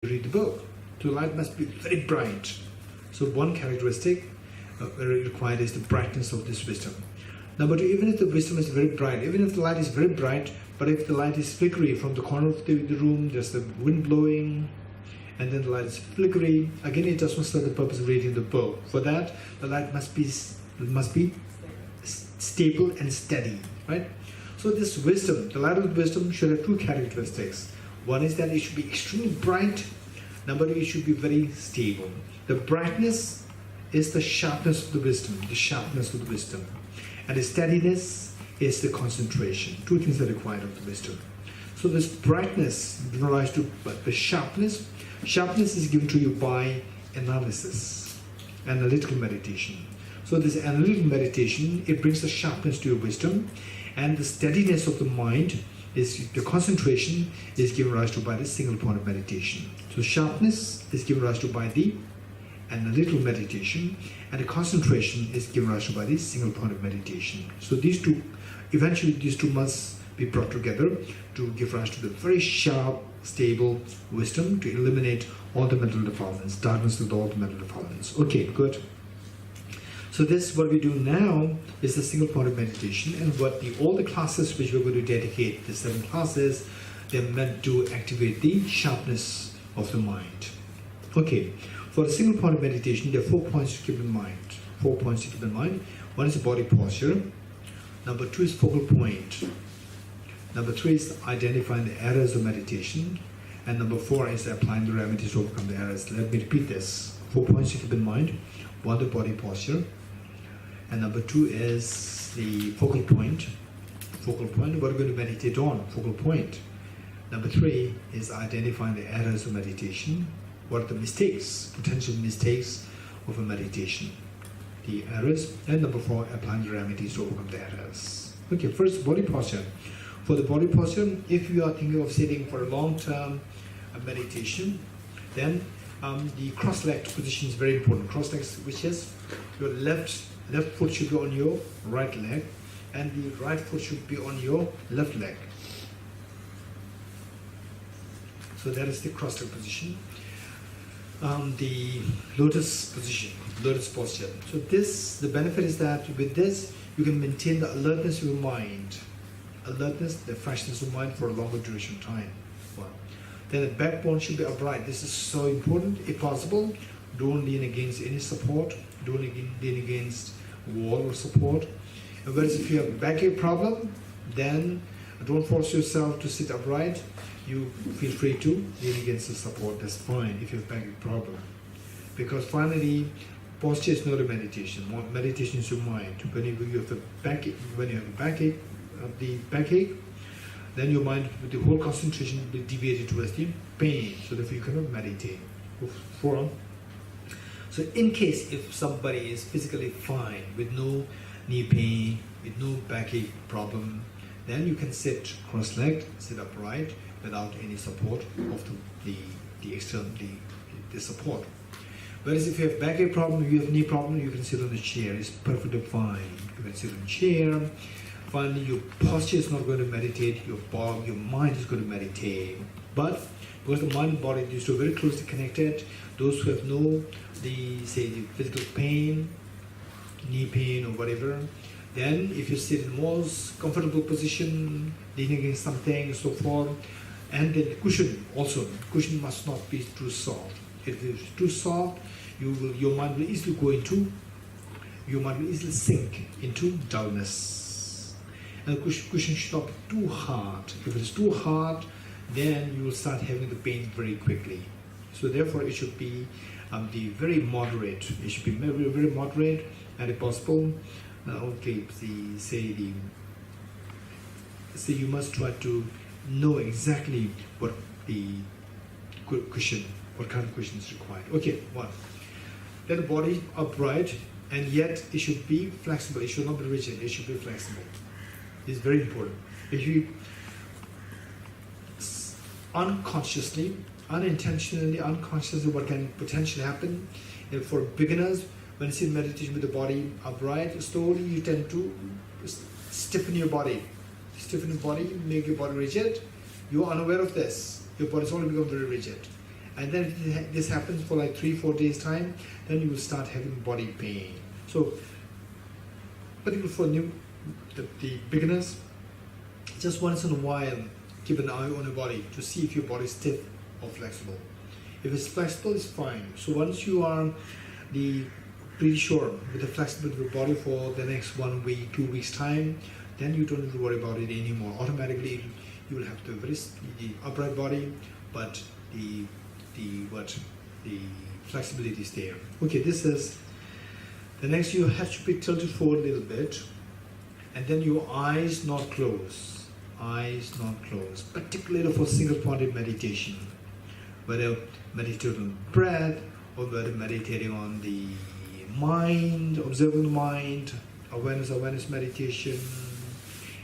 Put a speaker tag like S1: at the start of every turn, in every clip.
S1: read the book. So light must be very bright. So one characteristic required is the brightness of this wisdom. Number two, even if the wisdom is very bright, even if the light is very bright, but if the light is flickery from the corner of the room, there's the wind blowing, and then the light is flickery, again it does not serve the purpose of reading the book. For that, the light must be stable and steady, right? So this wisdom, the light of wisdom should have two characteristics. One is that it should be extremely bright. Number two, it should be very stable. The brightness is the sharpness of the wisdom, the sharpness of the wisdom. And the steadiness is the concentration. Two things are required of the wisdom. So this brightness gives rise to the sharpness. Sharpness is given to you by analysis, analytical meditation. So this analytical meditation, it brings the sharpness to your wisdom, and the steadiness of the mind is the concentration is given rise to by the single point of meditation. So sharpness is given rise to by the analytical meditation, and the concentration is given rise to by the single point of meditation. So these two, eventually these two must be brought together to give rise to the very sharp, stable wisdom to eliminate all the mental defilements, darkness with all the mental defilements. Okay, good. So this, what we do now is the single point of meditation, and what all the classes which we're going to dedicate, the 7 classes, they're meant to activate the sharpness of the mind. Okay, for the single point of meditation, there are 4 points to keep in mind. 4 points to keep in mind. One is the body posture. Number 2 is focal point. Number 3 is identifying the errors of meditation. And number 4 is applying the remedies to overcome the errors. Let me repeat this. 4 points to keep in mind. 1, the body posture. And number 2 is the focal point. Focal point, what we're going to meditate on, focal point. Number 3 is identifying the errors of meditation. What are the mistakes, potential mistakes of a meditation? The errors. And number 4, applying the remedies to overcome the errors. Okay, first, body posture. For the body posture, if you are thinking of sitting for a long-term meditation, then the cross-legged position is very important. Cross-legged, which is your left foot should be on your right leg, and the right foot should be on your left leg. So that is the cross-legged position. The lotus position, lotus posture. So this, the benefit is that with this, you can maintain the alertness of your mind. Alertness, the freshness of mind for a longer duration of time. Wow. Then the backbone should be upright. This is so important. If possible, don't lean against any support. Don't lean against wall or support. And whereas if you have a backache problem, then don't force yourself to sit upright. You feel free to lean against the support. That's fine if you have a backache problem. Because finally, posture is not a meditation. Meditation is your mind. When you have a backache, the backache, then your mind, with the whole concentration, will be deviated towards the pain, so that you cannot meditate. So in case if somebody is physically fine, with no knee pain, with no backache problem, then you can sit cross-legged, sit upright, without any support of the external, the support. Whereas if you have backache problem, you have knee problem, you can sit on a chair. It's perfectly fine. You can sit on a chair. Finally, your posture is not going to meditate, your mind is going to meditate. But because the mind and body, these two are very closely connected, those who have the physical pain, knee pain or whatever, then if you sit in the most comfortable position, leaning against something and so forth, and then the cushion also, cushion must not be too soft. If it is too soft, your mind will easily sink into dullness. And the cushion should not be too hard. If it is too hard, then you will start having the pain very quickly. So therefore, it should be very moderate. It should be very, very moderate, and if possible, you must try to know exactly what the cushion, what kind of cushion is required. Okay, 1. Then the body upright, and yet it should be flexible. It should not be rigid. It should be flexible. It's very important. If you unconsciously, what can potentially happen for beginners, when you sit in meditation with the body upright, slowly you tend to stiffen your body. Stiffen your body, make your body rigid. You are unaware of this. Your body is already become very rigid. And then if this happens for like 3-4 days time, then you will start having body pain. So, particularly for the beginners, just once in a while, keep an eye on your body to see if your body is stiff or flexible. If it's flexible, it's fine. So once you are pretty sure with the flexibility of your body for the next 1 week, 2 weeks time, then you don't need to worry about it anymore. Automatically, you will have the upright body, but the flexibility is there. Okay, this is the next. You have to be tilted forward a little bit, and then your eyes not closed. Eyes not closed, particularly for single-pointed meditation, whether meditating on breath or whether meditating on the mind, observing the mind, awareness meditation.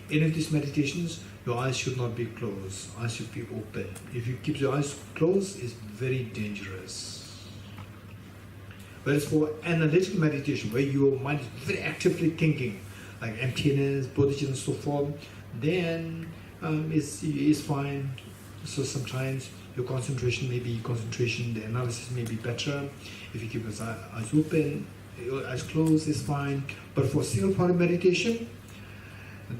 S1: Any of these meditations, your eyes should not be closed. Eyes should be open. If you keep your eyes closed, it's very dangerous. Whereas for analytical meditation, where your mind is very actively thinking, like emptiness, bodhicitta, and so forth, then it's fine. So sometimes your concentration, the analysis may be better. If you keep your eyes open, your eyes closed, it's fine. But for single-pointed meditation,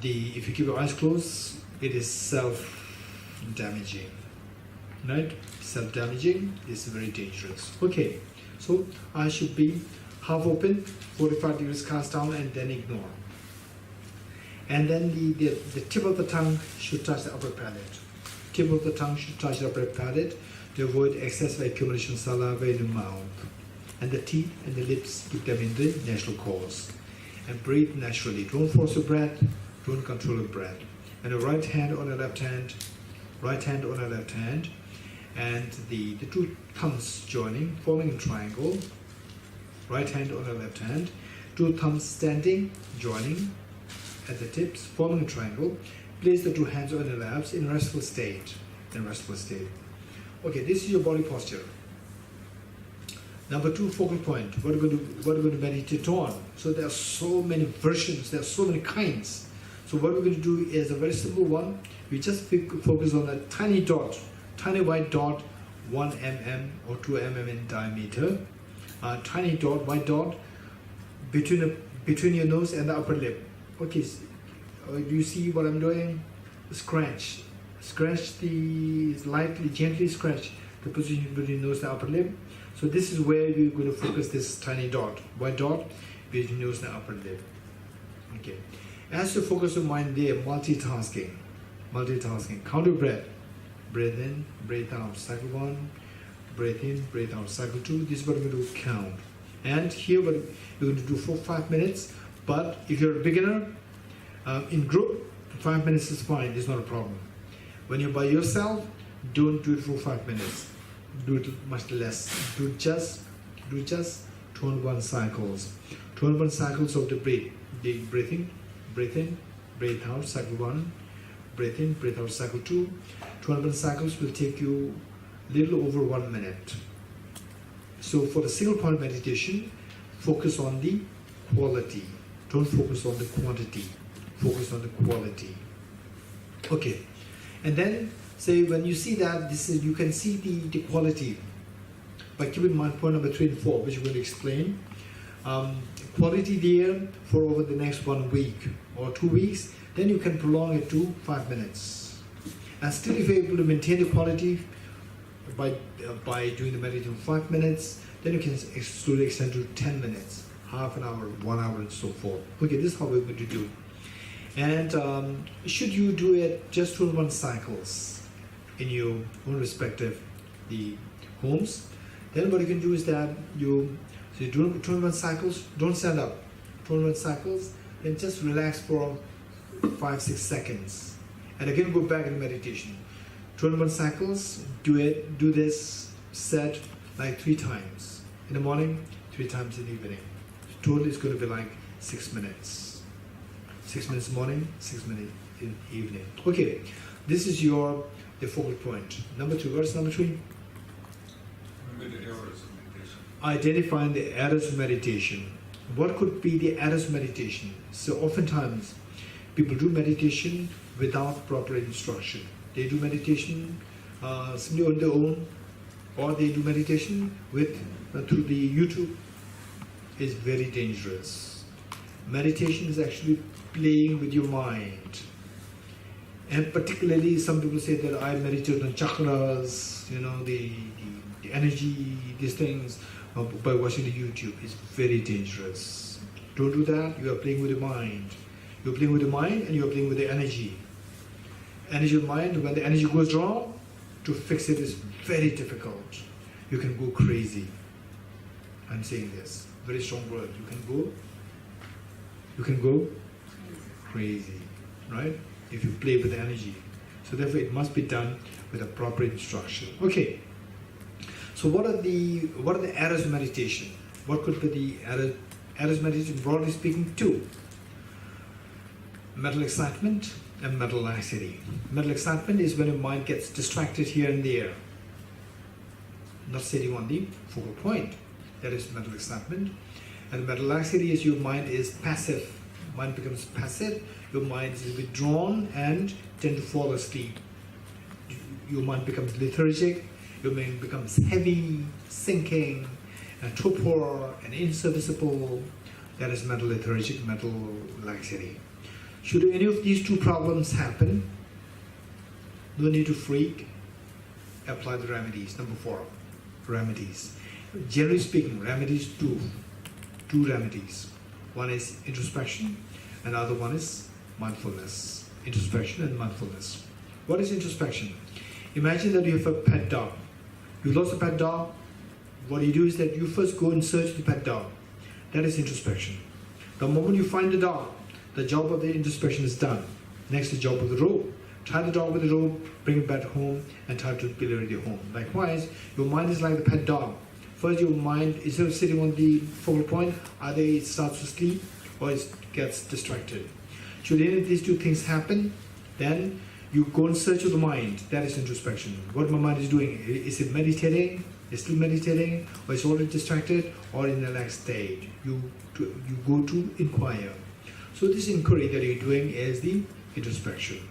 S1: if you keep your eyes closed, it is self-damaging, right? Self-damaging is very dangerous. Okay, so eyes should be half open, 45 degrees cast down, and then ignore. And then the tip of the tongue should touch the upper palate. Tip of the tongue should touch the upper palate to avoid excessive accumulation of saliva in the mouth. And the teeth and the lips, keep them in the natural course. And breathe naturally. Don't force your breath. Don't control your breath. And the right hand on the left hand, and the two thumbs joining, forming a triangle. Right hand on the left hand, two thumbs standing, joining at the tips, forming a triangle. Place the two hands on your laps in restful state. Okay, this is your body posture. Number 2, focal point. What are we going to meditate on? So there are so many versions, there are so many kinds. So what we're going to do is a very simple one. We just focus on a tiny dot, tiny white dot, 1 mm or 2 mm in diameter. Tiny dot, white dot, between your nose and the upper lip. Okay, do you see what I'm doing? Scratch lightly, gently scratch the position between nose and upper lip. So this is where you're going to focus this tiny dot, white dot, between nose and upper lip. Okay. As you focus your mind there, multitasking. Count your breath. Breathe in, breathe out. Cycle 1. Breathe in, breathe out. Cycle 2. This is what we're going to count. And here we're going to do for 5 minutes. But if you're a beginner, in group, 5 minutes is fine. It's not a problem. When you're by yourself, don't do it for 5 minutes. Do it much less. Do just 21 cycles. 21 cycles of the breath. The breathing. Breathe in, breathe out, cycle 1. Breathe in, breathe out, cycle 2. 21 cycles will take you a little over 1 minute. So for the single point meditation, focus on the quality. Don't focus on the quantity. Focus on the quality. Okay. And then say when you see that, you can see the quality. But keep in mind point number 3 and 4, which we're going to explain. Quality there for over the next 1 week or 2 weeks, then you can prolong it to 5 minutes. And still, if you're able to maintain the quality by doing the meditation for 5 minutes, then you can slowly extend to 10 minutes, half an hour, 1 hour, and so forth. Okay, this is how we're going to do. And should you do it just 21 cycles in your own respective homes, then what you can do is that you do 21 cycles, don't stand up. 21 cycles, then just relax for 5-6 seconds. And again go back in meditation. 21 cycles, do this set like 3 times. In the morning, 3 times in the evening. Total is going to be like 6 minutes. 6 minutes in the morning, 6 minutes in the evening. Okay, this is the focal point. Number 2, what is number 3?
S2: Remember the errors of meditation.
S1: Identifying the errors of meditation. What could be the errors of meditation? So oftentimes, people do meditation without proper instruction. They do meditation simply on their own, or they do meditation with through the YouTube, is very dangerous. Meditation is actually playing with your mind. And particularly some people say that I meditate on chakras, the energy, these things, by watching the YouTube. It's very dangerous. Don't do that. You are playing with your mind. You're playing with the mind and you're playing with the energy. Energy of mind, when the energy goes wrong, to fix it is very difficult. You can go crazy. I'm saying this. Very strong word. You can go crazy, right? If you play with the energy. So therefore it must be done with a proper instruction. Okay. So what are the errors of meditation? What could be the errors of meditation? Broadly speaking, two. Mental excitement and mental laxity. Mental excitement is when your mind gets distracted here and there, not sitting on the focal point. That is mental excitement. And mental laxity is your mind is passive. Mind becomes passive. Your mind is withdrawn and tend to fall asleep. Your mind becomes lethargic. Your mind becomes heavy, sinking, and torpor and inserviceable. That is mental lethargic, mental laxity. Should any of these two problems happen, no need to freak. Apply the remedies. Number 4, remedies. Generally speaking, remedies two remedies. One is introspection, and the other one is mindfulness. Introspection and mindfulness. What is introspection? Imagine that you have a pet dog. You lost a pet dog. What you do is that you first go and search the pet dog. That is introspection. The moment you find the dog, the job of the introspection is done. Next, the job of the rope. Tie the dog with the rope, bring it back home, and tie it to the pillar in your home. Likewise, your mind is like the pet dog. First, your mind, instead of sitting on the focal point, either it starts to sleep or it gets distracted. Should any of these two things happen, then you go and search of the mind. That is introspection. What my mind is doing. Is it meditating? Is it still meditating? Or is it already distracted? Or in the next stage? You go to inquire. So this inquiry that you're doing is the introspection.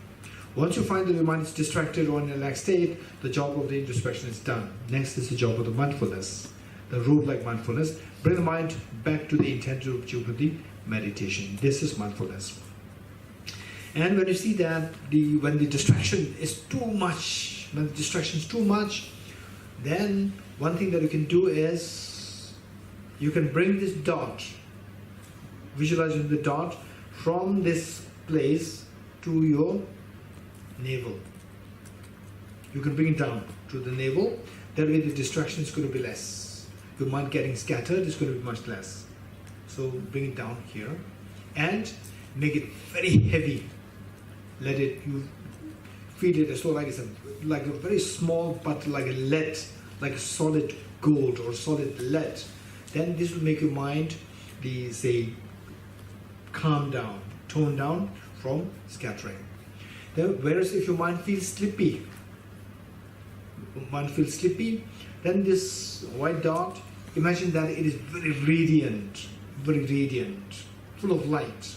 S1: Once you find that your mind is distracted or in a lax state, the job of the introspection is done. Next is the job of the mindfulness. The rope-like mindfulness. Bring the mind back to the intended objective of the meditation. This is mindfulness. And when you see that when the distraction is too much, when the distraction is too much, then one thing that you can do is you can bring this dot, visualizing the dot from this place to your navel. You can bring it down to the navel. That way the distraction is going to be less. Your mind getting scattered is going to be much less. So bring it down here and make it very heavy. You feed it as though like it's like a very small, but like a lead, like a solid gold or solid lead. Then this will make your mind calm down, tone down from scattering. Then, whereas if your mind feels sleepy, then this white dot, imagine that it is very radiant, full of light,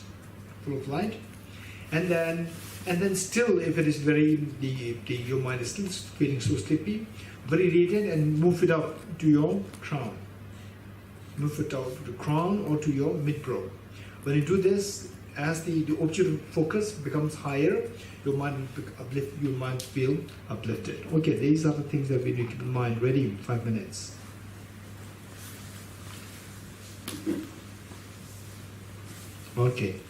S1: and then still, if it is your mind is still feeling so sleepy, very radiant, and move it up to your crown. Move it out to the crown or to your mid-brow. When you do this, as the object of focus becomes higher, your mind feel uplifted. Okay, these are the things that we need to keep in mind. Ready in 5 minutes. Okay.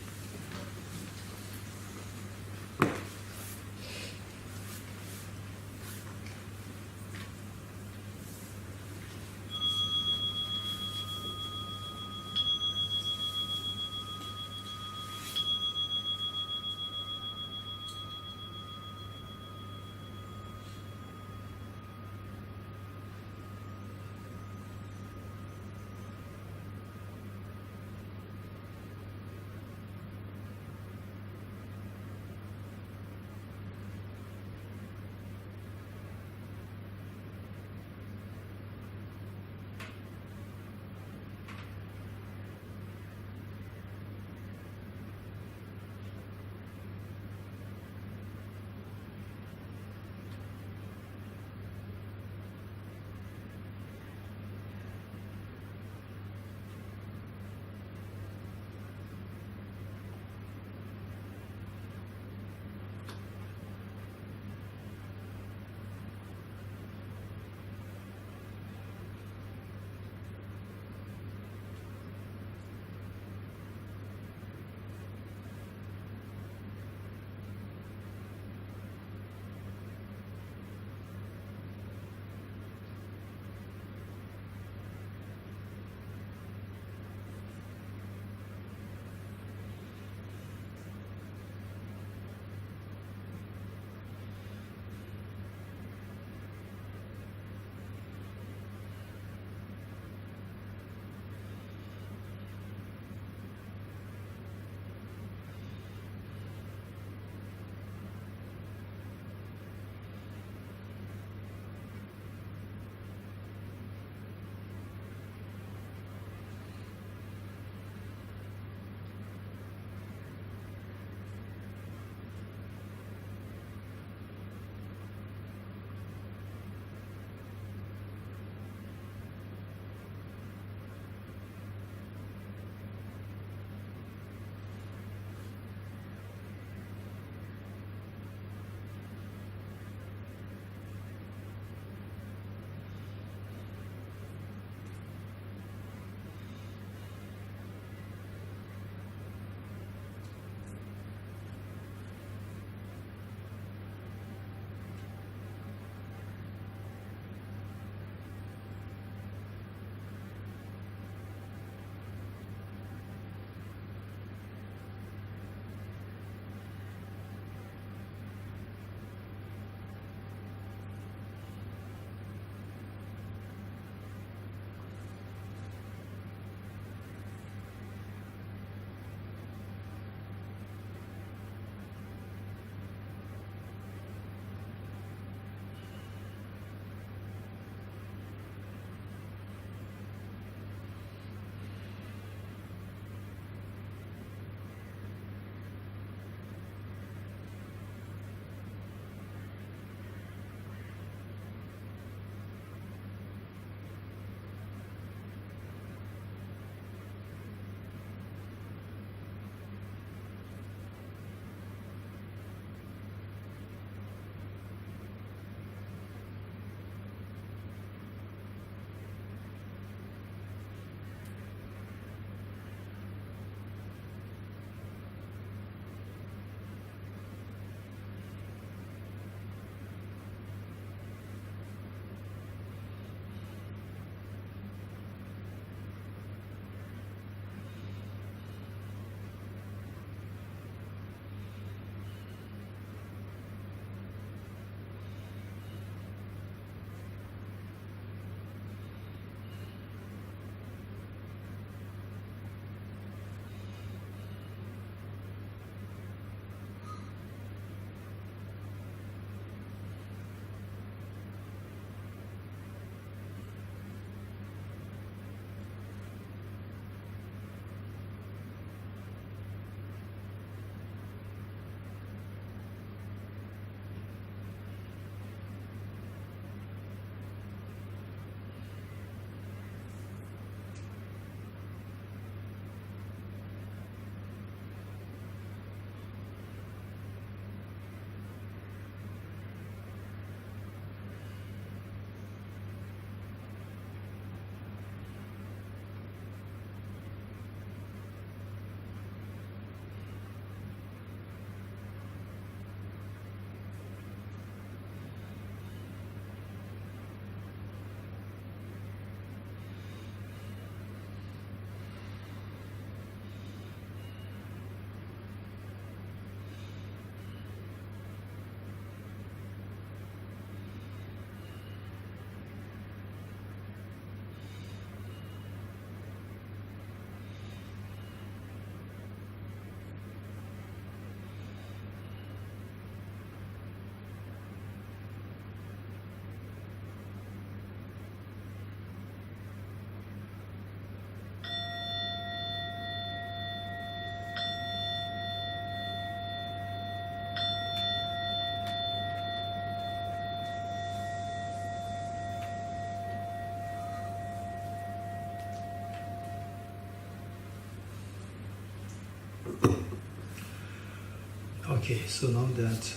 S1: Okay, so now that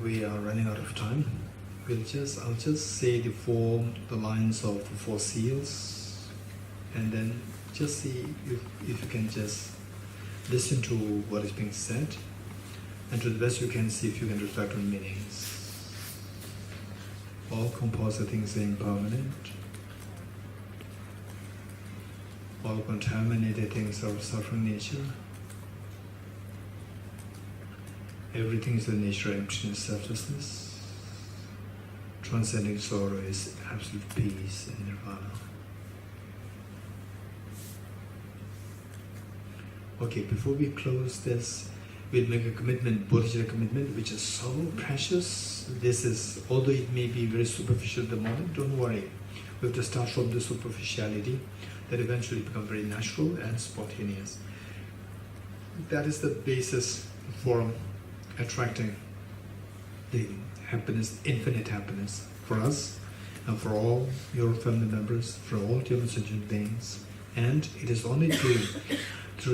S1: we are running out of time, I'll just say the lines of the four seals, and then just see if you can just listen to what is being said, and to the best you can see if you can reflect on meanings. All composite things are impermanent. All contaminated things are of suffering nature. Everything is the nature of emptiness, selflessness. Transcending sorrow is absolute peace and nirvana. Okay, before we close this, we'll make a commitment, Bodhicitta commitment, which is so precious. This is, although it may be very superficial at the moment, don't worry. We have to start from the superficiality that eventually become very natural and spontaneous. That is the basis for attracting the happiness, infinite happiness for us and for all your family members, for all human sentient beings. And it is only through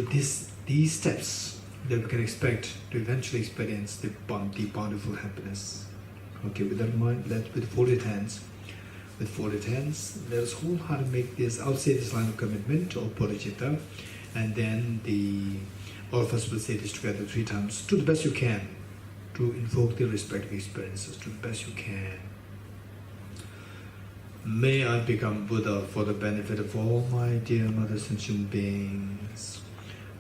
S1: these steps that we can expect to eventually experience the bountiful happiness. Okay, with that in mind, with folded hands, let us wholeheartedly make this, I'll say this line of commitment of Bodhicitta, and then all of us will say this together 3 times, to the best you can, to invoke the respective experiences, to the best you can. May I become Buddha for the benefit of all my dear mother sentient beings.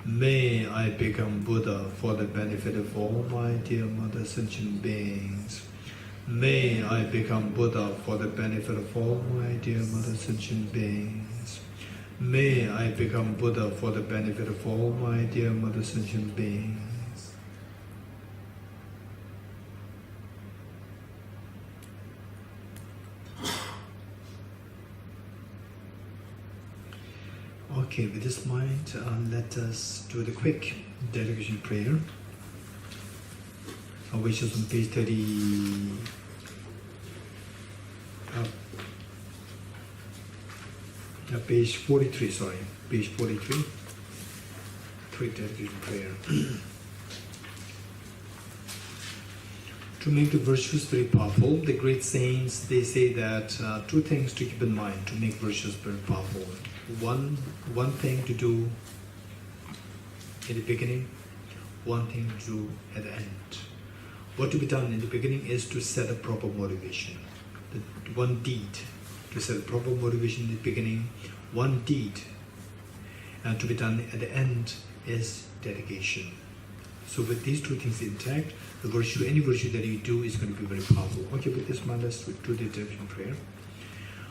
S1: May I become Buddha for the benefit of all my dear mother sentient beings. May I become Buddha for the benefit of all my dear mother sentient beings. May I become Buddha for the benefit of all my dear mother sentient beings. Okay, with this mind, let us do the quick dedication prayer, which is on page 43, sorry, page 43, quick dedication prayer. To make the virtues very powerful, the great saints, they say that 2 things to keep in mind to make virtues very powerful. One thing to do in the beginning, one thing to do at the end. What to be done in the beginning is to set a proper motivation. The one deed to set a proper motivation in the beginning, one deed, and to be done at the end is dedication. So with these 2 things intact, the virtue, any virtue that you do is going to be very powerful. Okay, with this mind, let's do the dedication prayer.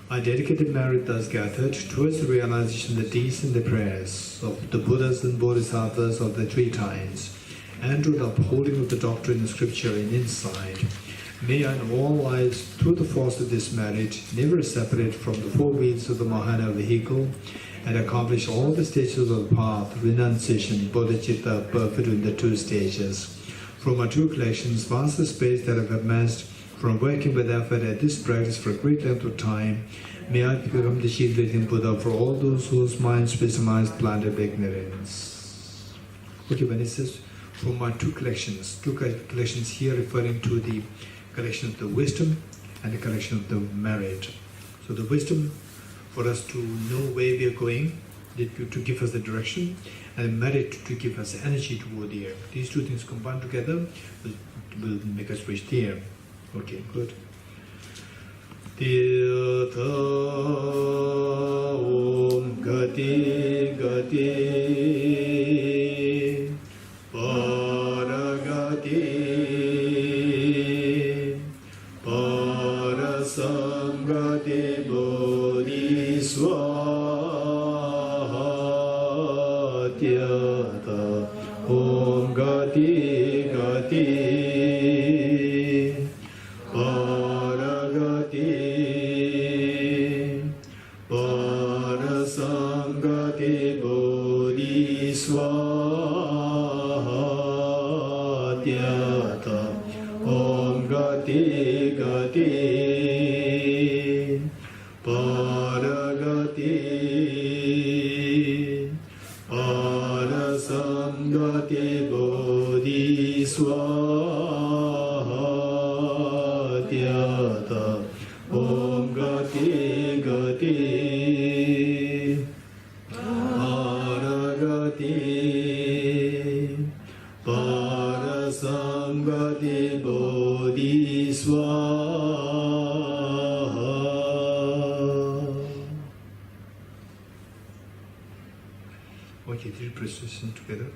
S1: I dedicate the merit thus gathered towards the realization of the deeds and the prayers of the Buddhas and Bodhisattvas of the 3 times, and to the upholding of the doctrine and scripture and insight. May I in all lives, through the force of this merit, never separate from the 4 wheels of the Mahana vehicle, and accomplish all the stages of the path, renunciation, bodhicitta, perfect in the 2 stages. From my 2 collections, vast the space that I've amassed from working with effort at this practice for a great length of time, may I become the chief living Buddha for all those whose minds, wisdom, eyes blinded by ignorance. Okay, when it says from my 2 collections here referring to the collection of the wisdom and the collection of the merit. So the wisdom for us to know where we are going, to give us the direction, and the merit to give us energy toward the air. These 2 things combined together will make us reach there. Okay, good. Tirtha Om Gati Gati Paragati Parasangati Bodhiswatyata Om Gati Gati Paragati Parasangati Bodhiswatyata Om Gati Gati Paragati Parasangati Bodhiswatyata Aragati Parasangati Bodhiswaha. Okay, three precision together.